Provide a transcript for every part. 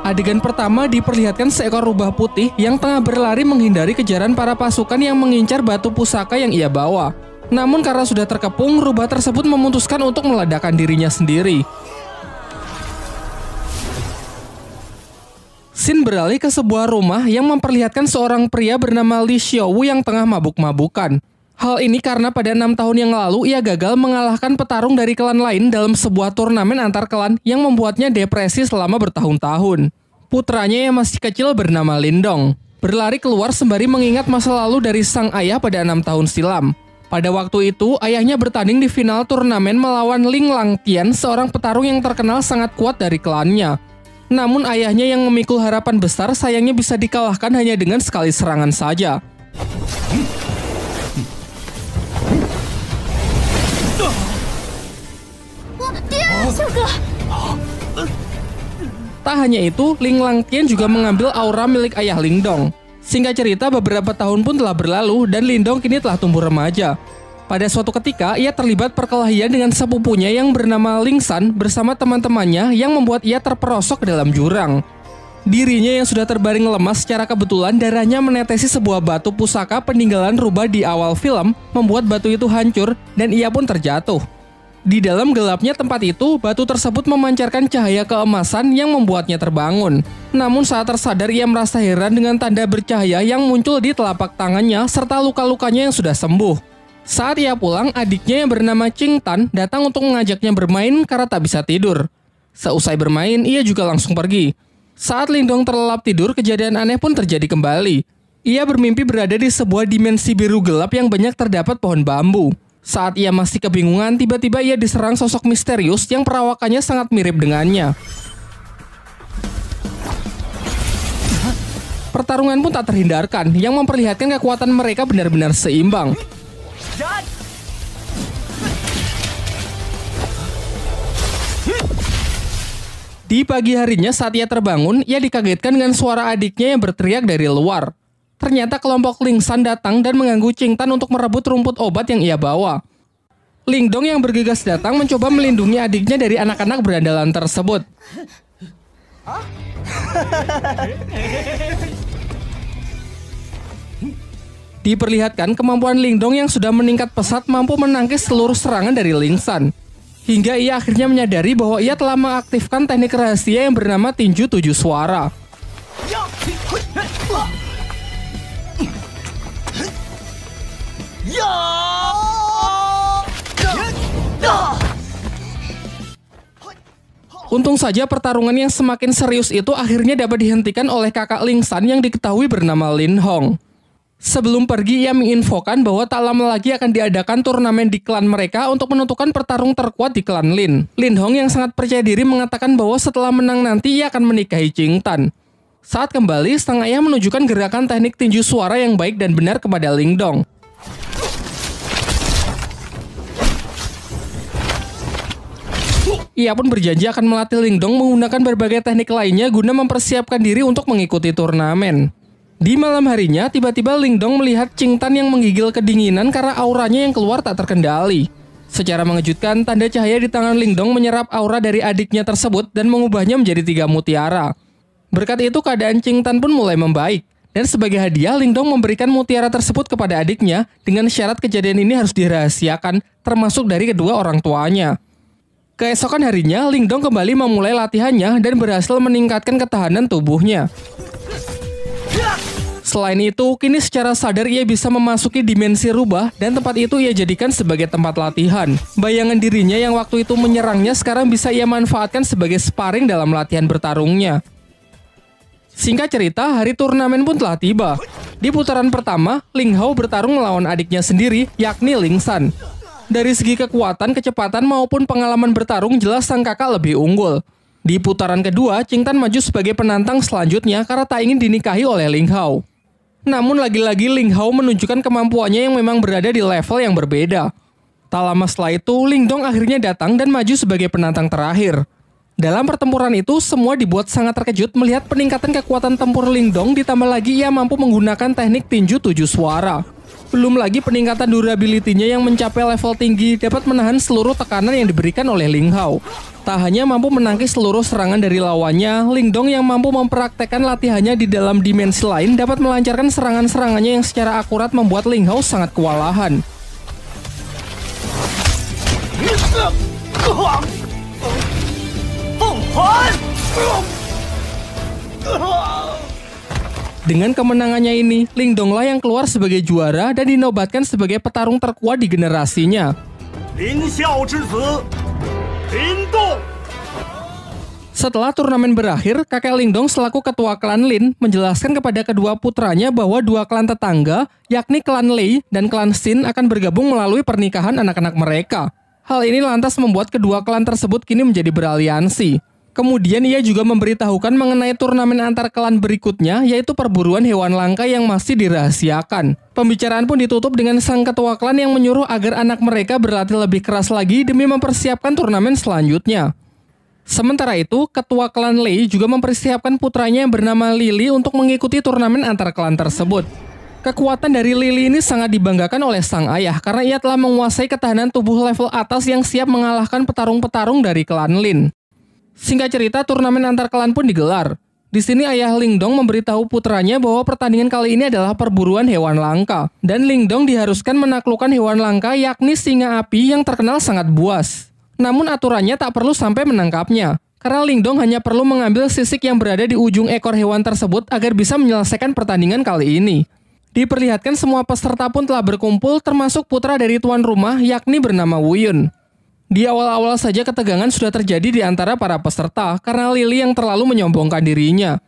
Adegan pertama diperlihatkan seekor rubah putih yang tengah berlari menghindari kejaran para pasukan yang mengincar batu pusaka yang ia bawa. Namun karena sudah terkepung, rubah tersebut memutuskan untuk meledakkan dirinya sendiri. Scene beralih ke sebuah rumah yang memperlihatkan seorang pria bernama Li Xiaowu yang tengah mabuk-mabukan. Hal ini karena pada 6 tahun yang lalu ia gagal mengalahkan petarung dari klan lain dalam sebuah turnamen antar klan yang membuatnya depresi selama bertahun-tahun. Putranya yang masih kecil bernama Lindong berlari keluar sembari mengingat masa lalu dari sang ayah pada 6 tahun silam. Pada waktu itu, ayahnya bertanding di final turnamen melawan Ling Langtian, seorang petarung yang terkenal sangat kuat dari klannya. Namun ayahnya yang memikul harapan besar sayangnya bisa dikalahkan hanya dengan sekali serangan saja. Tak hanya itu, Ling Langtian juga mengambil aura milik ayah Lindong. Singkat cerita, beberapa tahun pun telah berlalu dan Lindong kini telah tumbuh remaja. Pada suatu ketika, ia terlibat perkelahian dengan sepupunya yang bernama Ling San bersama teman-temannya yang membuat ia terperosok ke dalam jurang. Dirinya yang sudah terbaring lemas secara kebetulan darahnya menetesi sebuah batu pusaka peninggalan rubah di awal film, membuat batu itu hancur dan ia pun terjatuh. Di dalam gelapnya tempat itu, batu tersebut memancarkan cahaya keemasan yang membuatnya terbangun. Namun saat tersadar, ia merasa heran dengan tanda bercahaya yang muncul di telapak tangannya serta luka-lukanya yang sudah sembuh. Saat ia pulang, adiknya yang bernama Qing Tan datang untuk mengajaknya bermain karena tak bisa tidur. Seusai bermain, ia juga langsung pergi. Saat Lindong terlelap tidur, kejadian aneh pun terjadi kembali. Ia bermimpi berada di sebuah dimensi biru gelap yang banyak terdapat pohon bambu. Saat ia masih kebingungan, tiba-tiba ia diserang sosok misterius yang perawakannya sangat mirip dengannya. Pertarungan pun tak terhindarkan, yang memperlihatkan kekuatan mereka benar-benar seimbang. Di pagi harinya saat ia terbangun, ia dikagetkan dengan suara adiknya yang berteriak dari luar. Ternyata kelompok Ling San datang dan mengganggu Qing Tan untuk merebut rumput obat yang ia bawa. Lindong yang bergegas datang mencoba melindungi adiknya dari anak-anak berandalan tersebut. Diperlihatkan kemampuan Lindong yang sudah meningkat pesat mampu menangkis seluruh serangan dari Ling San. Hingga ia akhirnya menyadari bahwa ia telah mengaktifkan teknik rahasia yang bernama tinju 7 suara. Untung saja pertarungan yang semakin serius itu akhirnya dapat dihentikan oleh kakak Ling San yang diketahui bernama Lin Hong. Sebelum pergi, ia menginfokan bahwa tak lama lagi akan diadakan turnamen di klan mereka untuk menentukan pertarung terkuat di klan Lin. Lin Hong yang sangat percaya diri mengatakan bahwa setelah menang nanti ia akan menikahi Qing Tan. Saat kembali, sang ayah menunjukkan gerakan teknik tinju suara yang baik dan benar kepada Lindong. Ia pun berjanji akan melatih Lindong menggunakan berbagai teknik lainnya guna mempersiapkan diri untuk mengikuti turnamen. Di malam harinya, tiba-tiba Lindong melihat Qing Tan yang menggigil kedinginan karena auranya yang keluar tak terkendali. Secara mengejutkan, tanda cahaya di tangan Lindong menyerap aura dari adiknya tersebut dan mengubahnya menjadi 3 mutiara. Berkat itu, keadaan Qing Tan pun mulai membaik. Dan sebagai hadiah, Lindong memberikan mutiara tersebut kepada adiknya dengan syarat kejadian ini harus dirahasiakan, termasuk dari kedua orang tuanya. Keesokan harinya, Lindong kembali memulai latihannya dan berhasil meningkatkan ketahanan tubuhnya. Selain itu, kini secara sadar ia bisa memasuki dimensi rubah dan tempat itu ia jadikan sebagai tempat latihan. Bayangan dirinya yang waktu itu menyerangnya sekarang bisa ia manfaatkan sebagai sparring dalam latihan bertarungnya. Singkat cerita, hari turnamen pun telah tiba. Di putaran pertama, Ling Hao bertarung melawan adiknya sendiri, yakni Ling San. Dari segi kekuatan, kecepatan maupun pengalaman bertarung jelas sang kakak lebih unggul. Di putaran kedua, Qing Tan maju sebagai penantang selanjutnya karena tak ingin dinikahi oleh Ling Hao. Namun lagi-lagi Ling Hao menunjukkan kemampuannya yang memang berada di level yang berbeda. Tak lama setelah itu, Lindong akhirnya datang dan maju sebagai penantang terakhir. Dalam pertempuran itu, semua dibuat sangat terkejut melihat peningkatan kekuatan tempur Lindong, ditambah lagi ia mampu menggunakan teknik tinju 7 suara. Belum lagi peningkatan durability-nya yang mencapai level tinggi dapat menahan seluruh tekanan yang diberikan oleh Ling Hao. Tak hanya mampu menangkis seluruh serangan dari lawannya, Ling Dong yang mampu mempraktekkan latihannya di dalam dimensi lain dapat melancarkan serangan-serangannya yang secara akurat membuat Ling Hao sangat kewalahan. Dengan kemenangannya ini, Ling Dong lah yang keluar sebagai juara dan dinobatkan sebagai petarung terkuat di generasinya. Setelah turnamen berakhir, kakek Ling Dong selaku ketua klan Lin menjelaskan kepada kedua putranya bahwa dua klan tetangga, yakni klan Lei dan klan Xin akan bergabung melalui pernikahan anak-anak mereka. Hal ini lantas membuat kedua klan tersebut kini menjadi beraliansi. Kemudian ia juga memberitahukan mengenai turnamen antar klan berikutnya, yaitu perburuan hewan langka yang masih dirahasiakan. Pembicaraan pun ditutup dengan sang ketua klan yang menyuruh agar anak mereka berlatih lebih keras lagi demi mempersiapkan turnamen selanjutnya. Sementara itu, ketua klan Lei juga mempersiapkan putranya yang bernama Lily untuk mengikuti turnamen antar klan tersebut. Kekuatan dari Lily ini sangat dibanggakan oleh sang ayah karena ia telah menguasai ketahanan tubuh level atas yang siap mengalahkan petarung-petarung dari klan Lin. Singkat cerita, turnamen antar klan pun digelar. Di sini ayah Ling Dong memberitahu putranya bahwa pertandingan kali ini adalah perburuan hewan langka. Dan Ling Dong diharuskan menaklukkan hewan langka yakni singa api yang terkenal sangat buas. Namun aturannya tak perlu sampai menangkapnya. Karena Ling Dong hanya perlu mengambil sisik yang berada di ujung ekor hewan tersebut agar bisa menyelesaikan pertandingan kali ini. Diperlihatkan semua peserta pun telah berkumpul termasuk putra dari tuan rumah yakni bernama Wu Yun. Di awal-awal saja ketegangan sudah terjadi di antara para peserta karena Lily yang terlalu menyombongkan dirinya.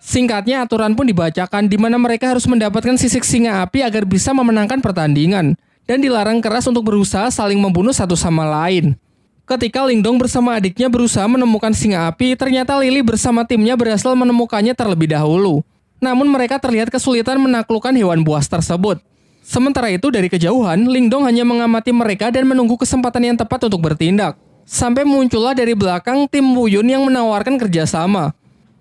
Singkatnya aturan pun dibacakan di mana mereka harus mendapatkan sisik singa api agar bisa memenangkan pertandingan dan dilarang keras untuk berusaha saling membunuh satu sama lain. Ketika Ling Dong bersama adiknya berusaha menemukan singa api, ternyata Lily bersama timnya berhasil menemukannya terlebih dahulu. Namun mereka terlihat kesulitan menaklukkan hewan buas tersebut. Sementara itu dari kejauhan, Ling Dong hanya mengamati mereka dan menunggu kesempatan yang tepat untuk bertindak. Sampai muncullah dari belakang tim Wu Yun yang menawarkan kerjasama.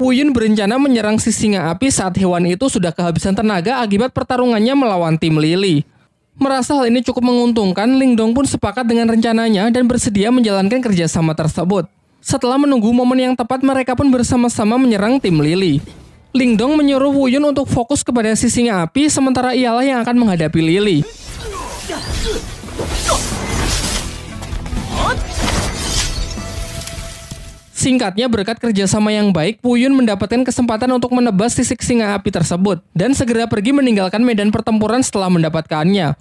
Wu Yun berencana menyerang si singa api saat hewan itu sudah kehabisan tenaga akibat pertarungannya melawan tim Lily. Merasa hal ini cukup menguntungkan, Ling Dong pun sepakat dengan rencananya dan bersedia menjalankan kerjasama tersebut. Setelah menunggu momen yang tepat, mereka pun bersama-sama menyerang tim Lily. Ling Dong menyuruh Wu Yun untuk fokus kepada si singa api, sementara ialah yang akan menghadapi Lily. Singkatnya, berkat kerjasama yang baik, Wu Yun mendapatkan kesempatan untuk menebas sisik singa api tersebut dan segera pergi meninggalkan medan pertempuran setelah mendapatkannya.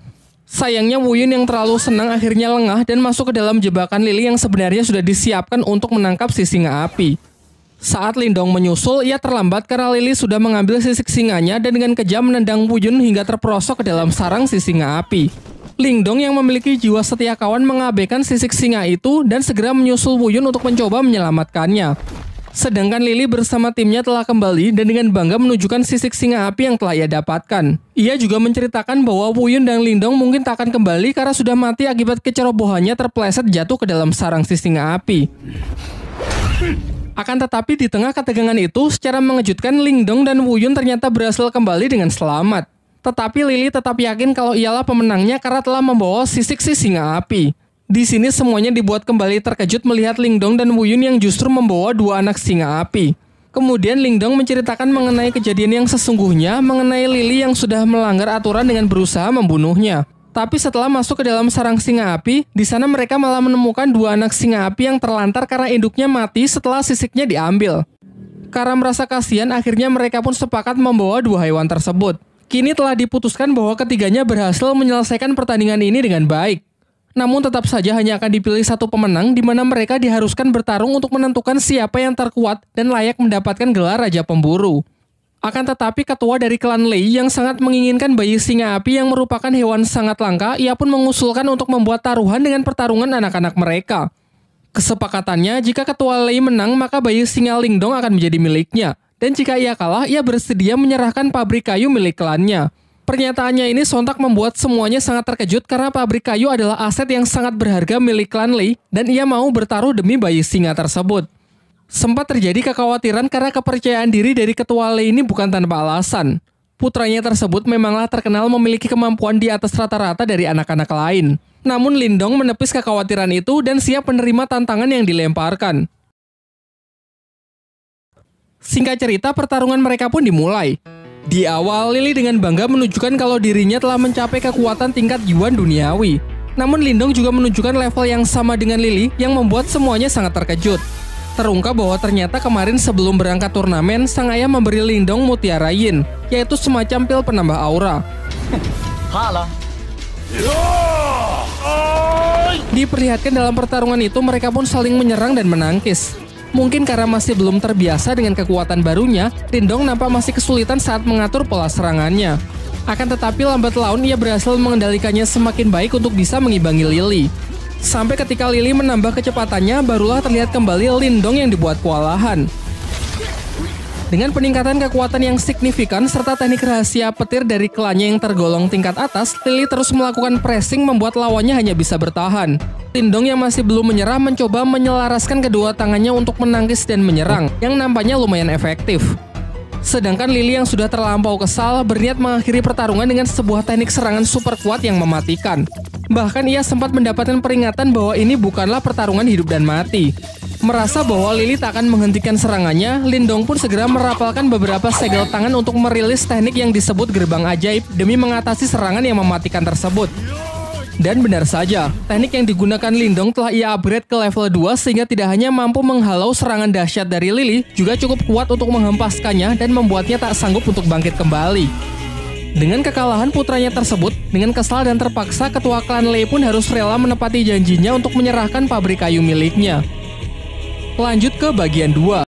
Sayangnya Wu Yun yang terlalu senang akhirnya lengah dan masuk ke dalam jebakan Lily yang sebenarnya sudah disiapkan untuk menangkap si singa api. Saat Ling Dong menyusul, ia terlambat karena Lily sudah mengambil sisik singanya dan dengan kejam menendang Wu Yun hingga terperosok ke dalam sarang si singa api. Ling Dong yang memiliki jiwa setia kawan mengabaikan sisik singa itu dan segera menyusul Wu Yun untuk mencoba menyelamatkannya. Sedangkan Lily bersama timnya telah kembali dan dengan bangga menunjukkan sisik singa api yang telah ia dapatkan. Ia juga menceritakan bahwa Wu Yun dan Ling Dong mungkin tak akan kembali karena sudah mati akibat kecerobohannya terpeleset jatuh ke dalam sarang si singa api. Akan tetapi di tengah ketegangan itu, secara mengejutkan Ling Dong dan Wu Yun ternyata berhasil kembali dengan selamat. Tetapi Lily tetap yakin kalau ialah pemenangnya karena telah membawa sisik si singa api. Di sini semuanya dibuat kembali terkejut melihat Ling Dong dan Wu Yun yang justru membawa dua anak singa api. Kemudian Ling Dong menceritakan mengenai kejadian yang sesungguhnya, mengenai Lily yang sudah melanggar aturan dengan berusaha membunuhnya. Tapi setelah masuk ke dalam sarang singa api, di sana mereka malah menemukan dua anak singa api yang terlantar karena induknya mati setelah sisiknya diambil. Karena merasa kasihan, akhirnya mereka pun sepakat membawa dua hewan tersebut. Kini telah diputuskan bahwa ketiganya berhasil menyelesaikan pertandingan ini dengan baik. Namun tetap saja hanya akan dipilih satu pemenang di mana mereka diharuskan bertarung untuk menentukan siapa yang terkuat dan layak mendapatkan gelar Raja Pemburu. Akan tetapi ketua dari klan Lei yang sangat menginginkan bayi singa api yang merupakan hewan sangat langka, ia pun mengusulkan untuk membuat taruhan dengan pertarungan anak-anak mereka. Kesepakatannya, jika ketua Lei menang, maka bayi singa Ling Dong akan menjadi miliknya. Dan jika ia kalah, ia bersedia menyerahkan pabrik kayu milik klannya. Pernyataannya ini sontak membuat semuanya sangat terkejut karena pabrik kayu adalah aset yang sangat berharga milik klan Lei dan ia mau bertaruh demi bayi singa tersebut. Sempat terjadi kekhawatiran karena kepercayaan diri dari ketua Lei ini bukan tanpa alasan. Putranya tersebut memanglah terkenal memiliki kemampuan di atas rata-rata dari anak-anak lain. Namun Lindong menepis kekhawatiran itu dan siap menerima tantangan yang dilemparkan. Singkat cerita, pertarungan mereka pun dimulai. Di awal, Lily dengan bangga menunjukkan kalau dirinya telah mencapai kekuatan tingkat Yuan duniawi. Namun Lindong juga menunjukkan level yang sama dengan Lily yang membuat semuanya sangat terkejut. Terungkap bahwa ternyata kemarin sebelum berangkat turnamen, sang ayah memberi Lindong Mutiara Yin, yaitu semacam pil penambah aura. Diperlihatkan dalam pertarungan itu mereka pun saling menyerang dan menangkis. Mungkin karena masih belum terbiasa dengan kekuatan barunya, Lindong nampak masih kesulitan saat mengatur pola serangannya. Akan tetapi lambat laun ia berhasil mengendalikannya semakin baik untuk bisa mengimbangi Lily. Sampai ketika Lily menambah kecepatannya, barulah terlihat kembali Lindong yang dibuat kewalahan. Dengan peningkatan kekuatan yang signifikan serta teknik rahasia petir dari klannya yang tergolong tingkat atas, Lily terus melakukan pressing membuat lawannya hanya bisa bertahan. Lindong yang masih belum menyerah mencoba menyelaraskan kedua tangannya untuk menangkis dan menyerang, yang nampaknya lumayan efektif. Sedangkan Lily yang sudah terlampau kesal berniat mengakhiri pertarungan dengan sebuah teknik serangan super kuat yang mematikan. Bahkan ia sempat mendapatkan peringatan bahwa ini bukanlah pertarungan hidup dan mati. Merasa bahwa Lily tak akan menghentikan serangannya, Lindong pun segera merapalkan beberapa segel tangan untuk merilis teknik yang disebut gerbang ajaib demi mengatasi serangan yang mematikan tersebut. Dan benar saja, teknik yang digunakan Lindong telah ia upgrade ke level 2 sehingga tidak hanya mampu menghalau serangan dahsyat dari Lily, juga cukup kuat untuk menghempaskannya dan membuatnya tak sanggup untuk bangkit kembali. Dengan kekalahan putranya tersebut, dengan kesal dan terpaksa ketua klan Lei pun harus rela menepati janjinya untuk menyerahkan pabrik kayu miliknya. Lanjut ke bagian 2.